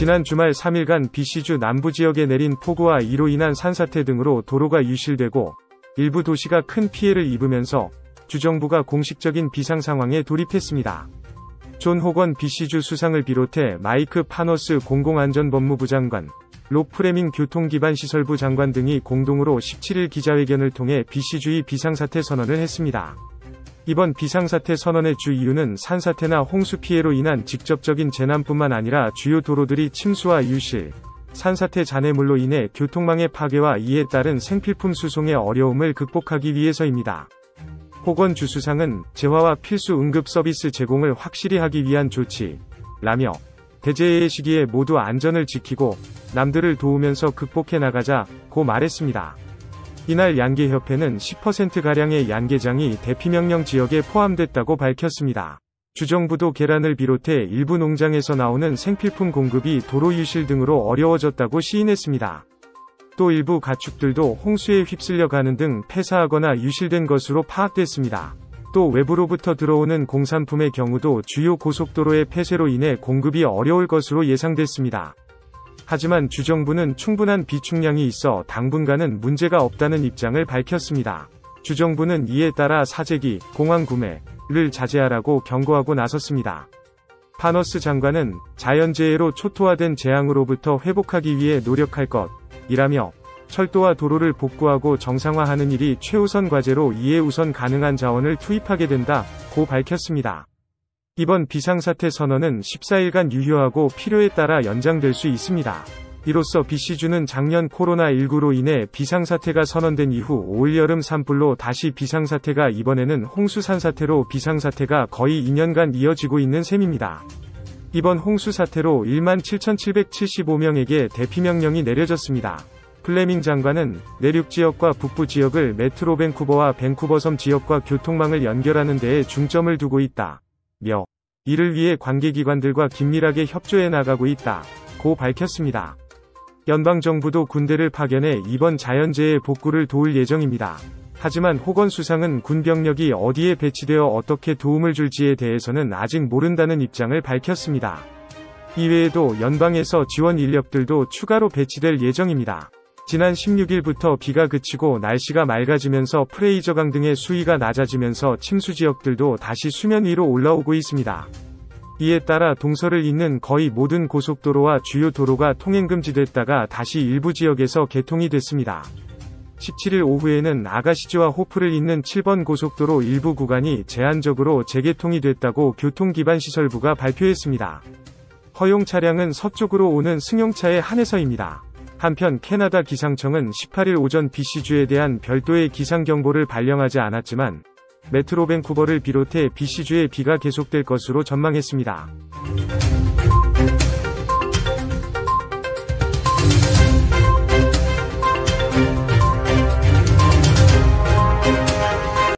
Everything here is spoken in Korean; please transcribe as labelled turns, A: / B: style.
A: 지난 주말 3일간 BC주 남부지역에 내린 폭우와 이로 인한 산사태 등으로 도로가 유실되고 일부 도시가 큰 피해를 입으면서 주정부가 공식적인 비상 상황에 돌입했습니다. 존 호건 BC주 수상을 비롯해 마이크 파너스 공공안전법무부 장관, 롭 프레밍 교통기반시설부 장관 등이 공동으로 17일 기자회견을 통해 BC주의 비상사태 선언을 했습니다. 이번 비상사태 선언의 주 이유는 산사태나 홍수 피해로 인한 직접적인 재난뿐만 아니라 주요 도로들이 침수와 유실, 산사태 잔해물로 인해 교통망의 파괴와 이에 따른 생필품 수송의 어려움을 극복하기 위해서입니다. 호건 주수상은 재화와 필수 응급 서비스 제공을 확실히 하기 위한 조치라며 대재해의 시기에 모두 안전을 지키고 남들을 도우면서 극복해 나가자고 말했습니다. 이날 양계협회는 10%가량의 양계장이 대피명령 지역에 포함됐다고 밝혔습니다. 주정부도 계란을 비롯해 일부 농장에서 나오는 생필품 공급이 도로 유실 등으로 어려워졌다고 시인했습니다. 또 일부 가축들도 홍수에 휩쓸려 가는 등 폐사하거나 유실된 것으로 파악됐습니다. 또 외부로부터 들어오는 공산품의 경우도 주요 고속도로의 폐쇄로 인해 공급이 어려울 것으로 예상됐습니다. 하지만 주정부는 충분한 비축량이 있어 당분간은 문제가 없다는 입장을 밝혔습니다. 주정부는 이에 따라 사재기, 공황 구매를 자제하라고 경고하고 나섰습니다. 파너스 장관은 자연재해로 초토화된 재앙으로부터 회복하기 위해 노력할 것이라며 철도와 도로를 복구하고 정상화하는 일이 최우선 과제로 이에 우선 가능한 자원을 투입하게 된다고 밝혔습니다. 이번 비상사태 선언은 14일간 유효하고 필요에 따라 연장될 수 있습니다. 이로써 BC주는 작년 코로나19로 인해 비상사태가 선언된 이후 올여름 산불로 다시 비상사태가 이번에는 홍수 산사태로 비상사태가 거의 2년간 이어지고 있는 셈입니다. 이번 홍수 사태로 17,775명에게 대피명령이 내려졌습니다. 플레밍 장관은 내륙 지역과 북부 지역을 메트로 밴쿠버와 밴쿠버섬 지역과 교통망을 연결하는 데에 중점을 두고 있다며 이를 위해 관계기관들과 긴밀하게 협조해 나가고 있다고 밝혔습니다. 연방정부도 군대를 파견해 이번 자연재해 복구를 도울 예정입니다. 하지만 호건 수상은 군 병력이 어디에 배치되어 어떻게 도움을 줄지에 대해서는 아직 모른다는 입장을 밝혔습니다. 이외에도 연방에서 지원 인력들도 추가로 배치될 예정입니다. 지난 16일부터 비가 그치고 날씨가 맑아지면서 프레이저강 등의 수위가 낮아지면서 침수 지역들도 다시 수면 위로 올라오고 있습니다. 이에 따라 동서를 잇는 거의 모든 고속도로와 주요 도로가 통행금지됐다가 다시 일부 지역에서 개통이 됐습니다. 17일 오후에는 아가시즈와 호프를 잇는 7번 고속도로 일부 구간이 제한적으로 재개통이 됐다고 교통기반시설부가 발표했습니다. 허용 차량은 서쪽으로 오는 승용차에 한해서입니다. 한편 캐나다 기상청은 18일 오전 BC주에 대한 별도의 기상경보를 발령하지 않았지만 메트로 밴쿠버를 비롯해 BC주에 비가 계속될 것으로 전망했습니다.